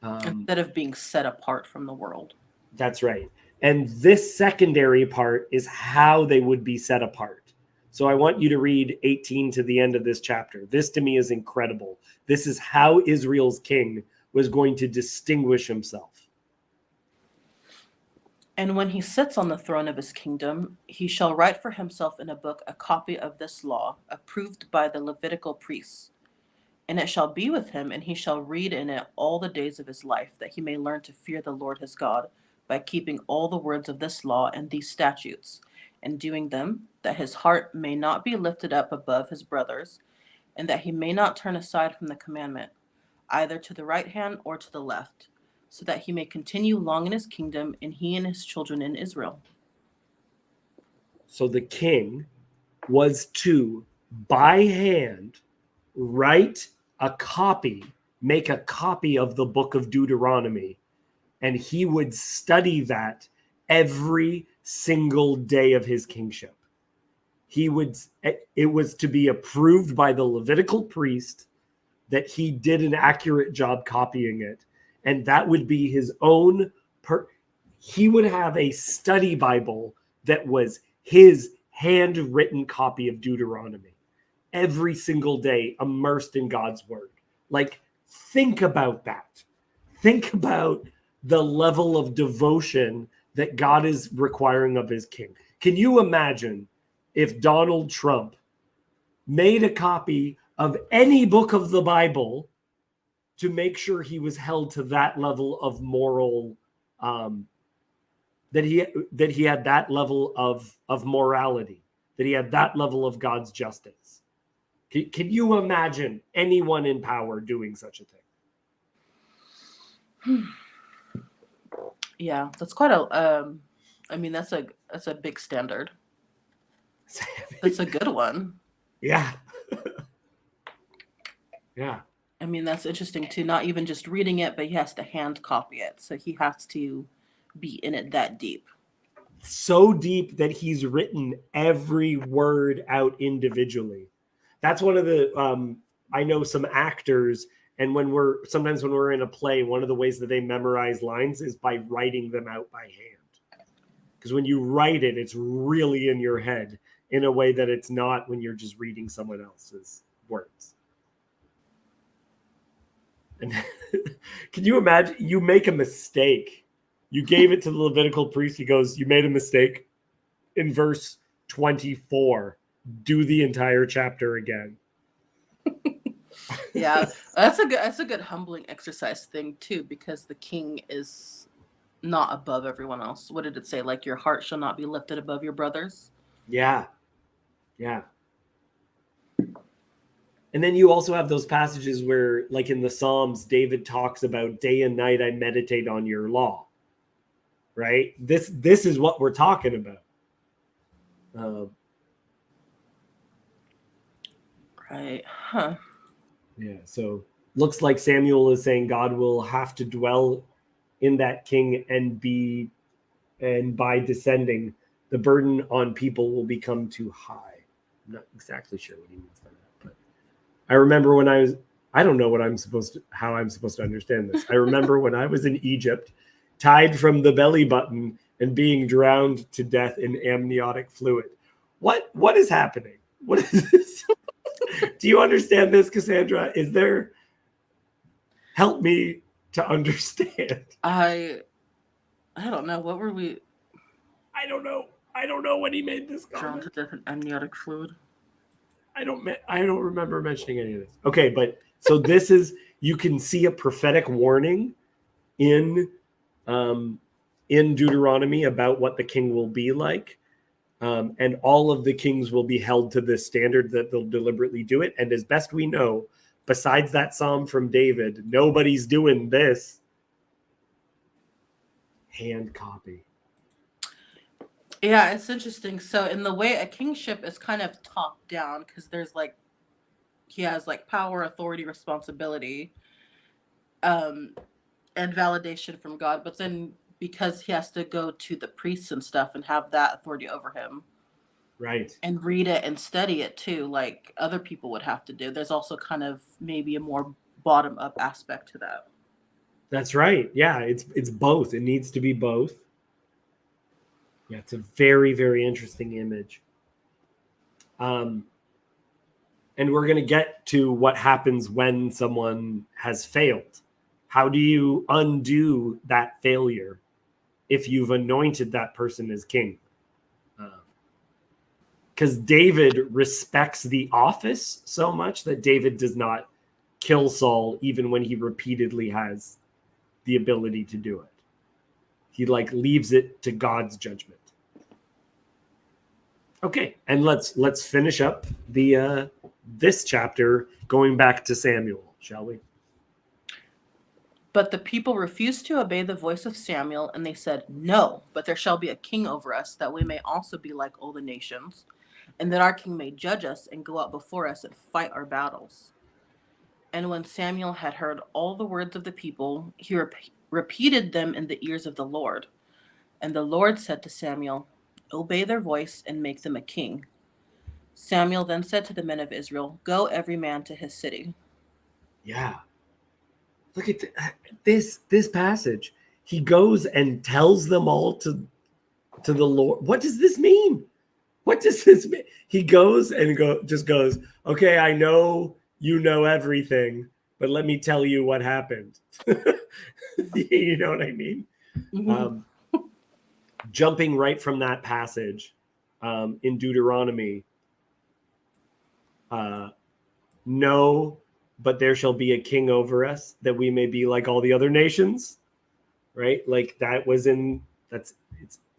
Instead of being set apart from the world. That's right. And this secondary part is how they would be set apart. So I want you to read 18 to the end of this chapter. This to me is incredible. This is how Israel's king was going to distinguish himself. And when he sits on the throne of his kingdom, he shall write for himself in a book a copy of this law, approved by the Levitical priests. And it shall be with him, and he shall read in it all the days of his life, that he may learn to fear the Lord his God, by keeping all the words of this law and these statutes, and doing them, that his heart may not be lifted up above his brothers, and that he may not turn aside from the commandment, either to the right hand or to the left, so that he may continue long in his kingdom, and he and his children in Israel. So the king was to, by hand, write a copy, make a copy of the book of Deuteronomy, and he would study that every single day of his kingship. It was to be approved by the Levitical priest that he did an accurate job copying it. And that would be his own, he would have a study Bible that was his handwritten copy of Deuteronomy every single day, immersed in God's word. Like, think about that. Think about the level of devotion that God is requiring of his king. Can you imagine if Donald Trump made a copy of any book of the Bible to make sure he was held to that level of moral, that he had that level of morality, that he had that level of God's justice? Can you imagine anyone in power doing such a thing? Yeah, that's quite a. I mean, that's a big standard. That's a good one. Yeah. Yeah. I mean, that's interesting too. Not even just reading it, but he has to hand copy it, so he has to be in it that deep. So deep that he's written every word out individually. That's one of the. I know some actors, and sometimes when we're in a play, one of the ways that they memorize lines is by writing them out by hand. Because when you write it, it's really in your head in a way that it's not when you're just reading someone else's words. And can you imagine? You make a mistake. You gave it to the Levitical priest. He goes, "You made a mistake." In verse 24, do the entire chapter again. Yeah, that's a good humbling exercise thing too, because the king is not above everyone else. What did it say? Like, your heart shall not be lifted above your brothers. Yeah. Yeah. And then you also have those passages where, like in the Psalms, David talks about day and night I meditate on your law. Right? This is what we're talking about. Right. Huh. Yeah. So looks like Samuel is saying God will have to dwell in that king and by descending, the burden on people will become too high. I'm not exactly sure what he means by that, but I remember when I don't know how I'm supposed to understand this. I remember when I was in Egypt, tied from the belly button and being drowned to death in amniotic fluid. What is happening? What is this? Do you understand this, Cassandra? Help me to understand. I don't know. What were we? I don't know when he made this Drawn comment. to death in amniotic fluid. I don't remember mentioning any of this. Okay, but so this is, you can see a prophetic warning in Deuteronomy about what the king will be like. And all of the kings will be held to this standard that they'll deliberately do it. And as best we know, besides that psalm from David, nobody's doing this. Hand copy. Yeah, it's interesting. So in the way a kingship is kind of top down, because there's like, he has like power, authority, responsibility, and validation from God. But then because he has to go to the priests and stuff and have that authority over him, Right. and read it and study it too, like other people would have to do. There's also kind of maybe a more bottom up aspect to that. That's right. Yeah, it's both. It needs to be both. Yeah, it's a very, very interesting image. And we're going to get to what happens when someone has failed. How do you undo that failure if you've anointed that person as king? Because David respects the office so much that David does not kill Saul even when he repeatedly has the ability to do it. He like leaves it to God's judgment. Okay, and let's finish up the this chapter going back to Samuel, shall we? But the people refused to obey the voice of Samuel, and they said, "No, but there shall be a king over us, that we may also be like all the nations, and that our king may judge us and go out before us and fight our battles." And when Samuel had heard all the words of the people, he repeated them in the ears of the Lord. And the Lord said to Samuel, "Obey their voice and make them a king." Samuel then said to the men of Israel, "Go every man to his city." Yeah. Look at this passage. He goes and tells them all to the Lord. What does this mean? What does this mean? He goes and goes, okay, I know you know everything, but let me tell you what happened. You know what I mean? Mm-hmm. Jumping right from that passage in Deuteronomy, no, but there shall be a king over us, that we may be like all the other nations, right? Like it's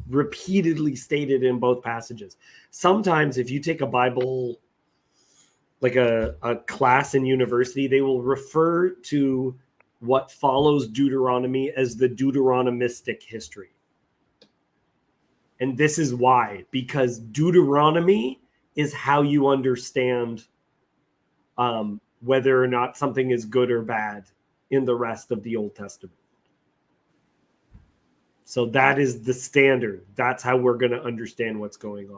repeatedly stated in both passages. Sometimes if you take a Bible, like a class in university, they will refer to what follows Deuteronomy as the Deuteronomistic history. And this is why, because Deuteronomy is how you understand whether or not something is good or bad in the rest of the Old Testament. So that is the standard. That's how we're going to understand what's going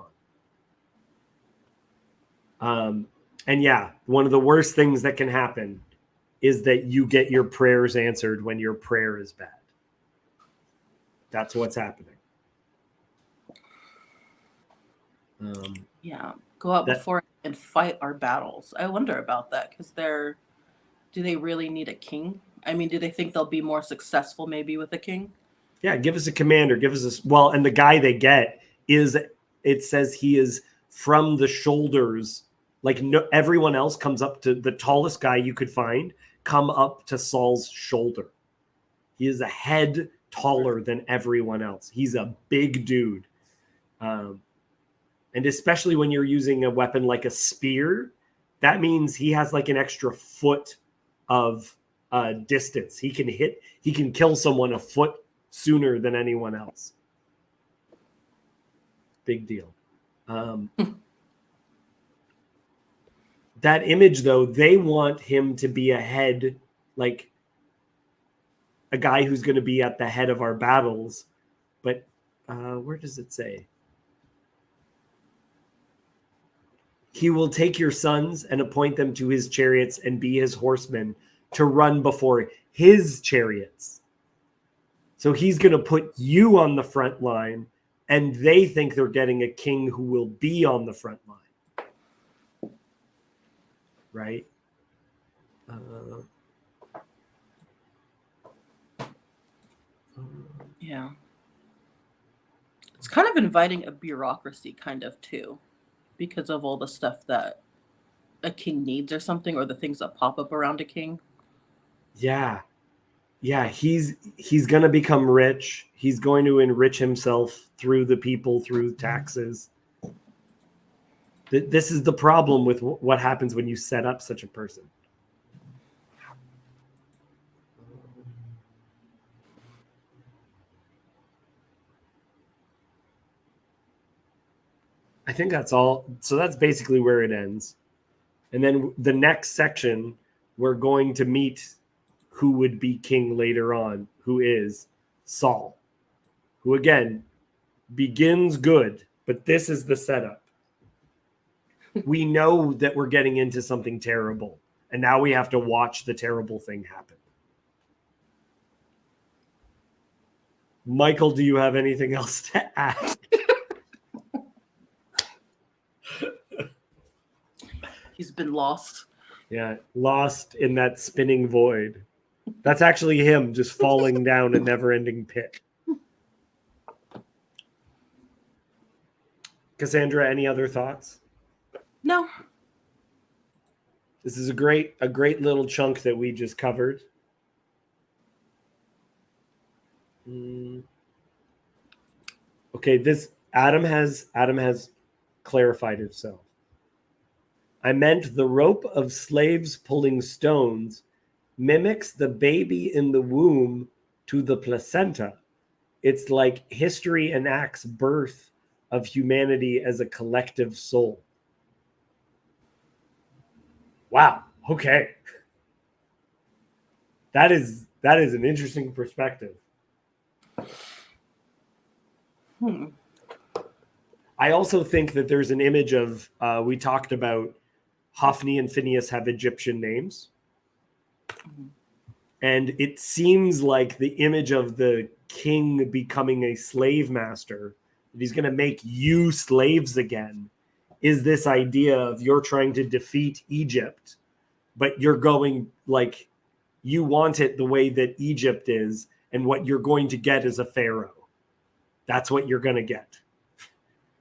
on. And yeah, one of the worst things that can happen is that you get your prayers answered when your prayer is bad. That's what's happening. Yeah, go out before and fight our battles. I wonder about that, because do they really need a king? I mean, do they think they'll be more successful maybe with a king? Yeah, give us a commander, give us and the guy they get it says he is from the shoulders. Like everyone else comes up to the tallest guy you could find, come up to Saul's shoulder. He is a head taller than everyone else. He's a big dude. And especially when you're using a weapon like a spear, that means he has like an extra foot of distance. He can kill someone a foot sooner than anyone else. Big deal. That image, though, they want him to be a head, like a guy who's going to be at the head of our battles. But where does it say? He will take your sons and appoint them to his chariots and be his horsemen to run before his chariots. So he's going to put you on the front line, and they think they're getting a king who will be on the front line. Right? Yeah. It's kind of inviting a bureaucracy kind of too, because of all the stuff that a king needs or something, or the things that pop up around a king. Yeah. Yeah, he's going to become rich. He's going to enrich himself through the people, through taxes. This is the problem with what happens when you set up such a person. I think that's all. So that's basically where it ends. And then the next section, we're going to meet who would be king later on, who is Saul, who again begins good, but this is the setup. We know that we're getting into something terrible, and now we have to watch the terrible thing happen. Michael, do you have anything else to add? He's been lost. Yeah, lost in that spinning void. That's actually him just falling down a never-ending pit. Cassandra, any other thoughts? No. This is a great little chunk that we just covered. Okay, this Adam has clarified himself. I meant the rope of slaves pulling stones mimics the baby in the womb to the placenta. It's like history enacts birth of humanity as a collective soul. Wow. Okay. That is an interesting perspective. I also think that there's an image of, we talked about Hophni and Phineas have Egyptian names. And it seems like the image of the king becoming a slave master, that he's going to make you slaves again, is this idea of you're trying to defeat Egypt, but you're going like you want it the way that Egypt is, and what you're going to get is a pharaoh. That's what you're going to get.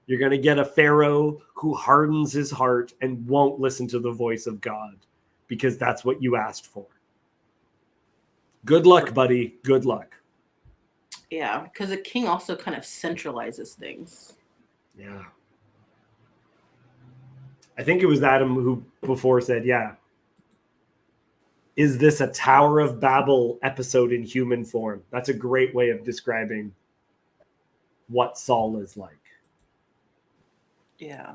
You're going to get a pharaoh who hardens his heart and won't listen to the voice of God, because that's what you asked for. Good luck, buddy. Good luck. Yeah, because a king also kind of centralizes things. Yeah. I think it was Adam who before said, yeah, is this a Tower of Babel episode in human form? That's a great way of describing what Saul is like. Yeah.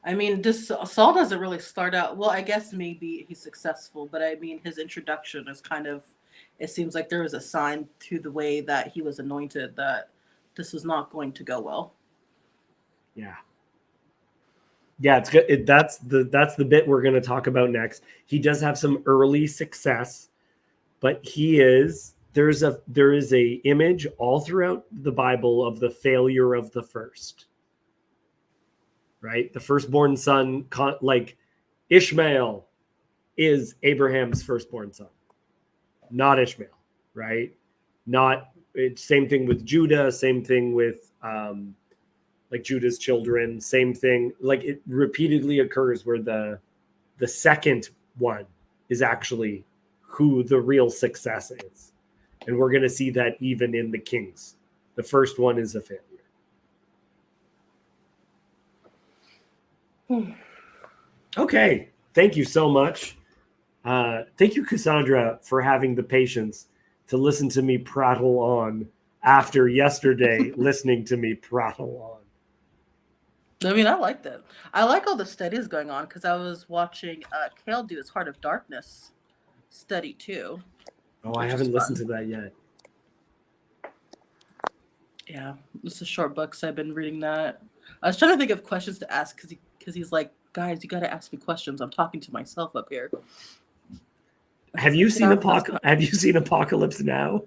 I mean, Saul doesn't really start out, well, I guess maybe he's successful, but I mean, his introduction is kind of, it seems like there was a sign to the way that he was anointed that this was not going to go well. Yeah. Yeah, it's good. That's the bit we're going to talk about next. He does have some early success, but there is a image all throughout the Bible of the failure of the first. Right? The firstborn son, like Ishmael is Abraham's firstborn son, not Ishmael, right? Same thing with Judah, same thing with like Judah's children, same thing. Like it repeatedly occurs where the second one is actually who the real success is. And we're going to see that even in the kings. The first one is a failure. Okay. Thank you so much. Thank you, Cassandra, for having the patience to listen to me prattle on after yesterday listening to me prattle on. I mean, I liked it. I like all the studies going on because I was watching Kale do his Heart of Darkness study too. Oh, I haven't listened to that yet. Yeah, it's a short book, so I've been reading that. I was trying to think of questions to ask because he's like, guys, you got to ask me questions. I'm talking to myself up here. Have you seen Apocalypse Now?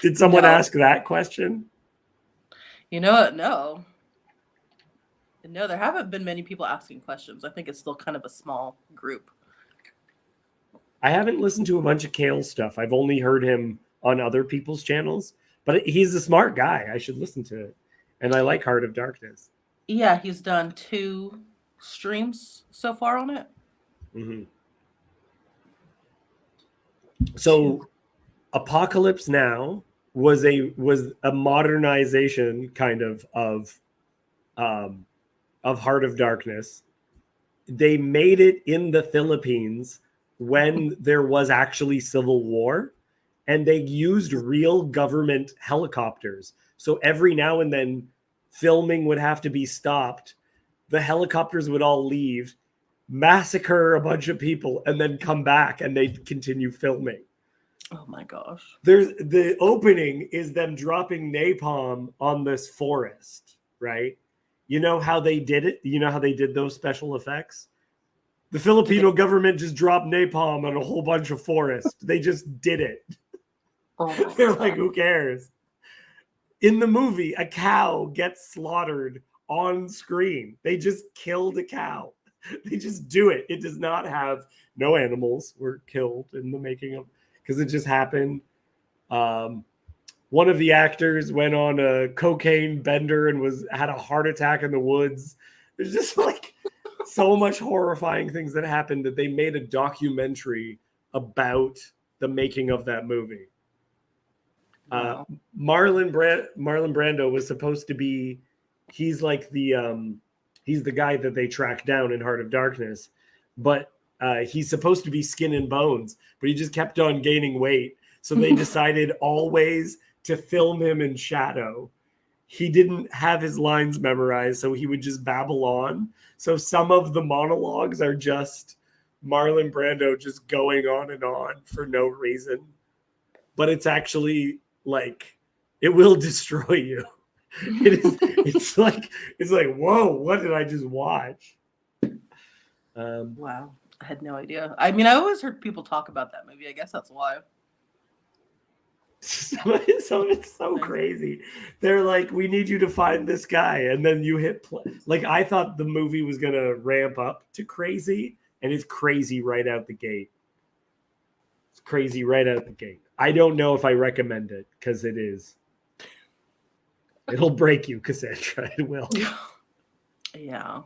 Did someone ask that question? You know what? No, there haven't been many people asking questions. I think it's still kind of a small group. I haven't listened to a bunch of Kale stuff. I've only heard him on other people's channels, but he's a smart guy. I should listen to it. And I like Heart of Darkness. Yeah, he's done 2 streams so far on it. Mm-hmm. So Apocalypse Now was a modernization kind of Heart of Darkness. They made it in the Philippines when there was actually civil war, and they used real government helicopters. So every now and then filming would have to be stopped. The helicopters would all leave, massacre a bunch of people, and then come back and they'd continue filming. Oh my gosh. The opening is them dropping napalm on this forest, right? You know how they did it? You know how they did those special effects? The Filipino government just dropped napalm on a whole bunch of forest. They just did it. Oh They're like, who cares? In the movie, a cow gets slaughtered on screen. They just killed a cow. They just do it. It does not have, no animals were killed in the making of, because it just happened. One of the actors went on a cocaine bender and had a heart attack in the woods. There's just like so much horrifying things that happened that they made a documentary about the making of that movie. Wow. Marlon Brando was supposed to be, he's like he's the guy that they tracked down in Heart of Darkness, but he's supposed to be skin and bones, but he just kept on gaining weight. So they decided always to film him in shadow. He didn't have his lines memorized, so he would just babble on. So some of the monologues are just Marlon Brando just going on and on for no reason. But it's actually like, it will destroy you. It's like, whoa, what did I just watch? Wow. I had no idea. I mean, I always heard people talk about that movie. I guess that's why. So it's so crazy. They're like, we need you to find this guy, and then you hit play. Like, I thought the movie was gonna ramp up to crazy, and it's crazy right out the gate. It's crazy right out the gate. I don't know if I recommend it, because it is. It'll break you, Cassandra. It will. Yeah.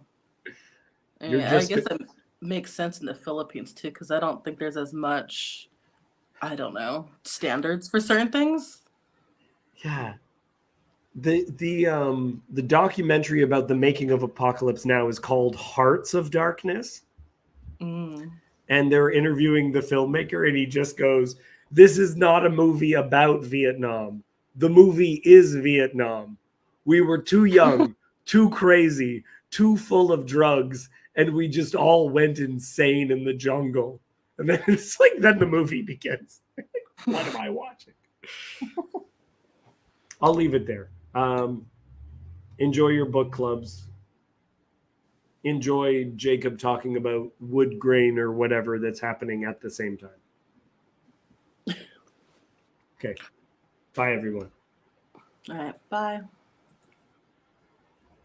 You're I just- guess it makes sense in the Philippines too, because I don't think there's as much, I don't know, standards for certain things. Yeah. The documentary about the making of Apocalypse Now is called Hearts of Darkness. Mm. And they're interviewing the filmmaker, and he just goes, "This is not a movie about Vietnam. The movie is Vietnam. We were too young, too crazy, too full of drugs, and we just all went insane in the jungle." And then it's like, then the movie begins. What am I watching? I'll leave it there. Enjoy your book clubs. Enjoy Jacob talking about wood grain or whatever that's happening at the same time. Okay. Bye, everyone. All right. Bye.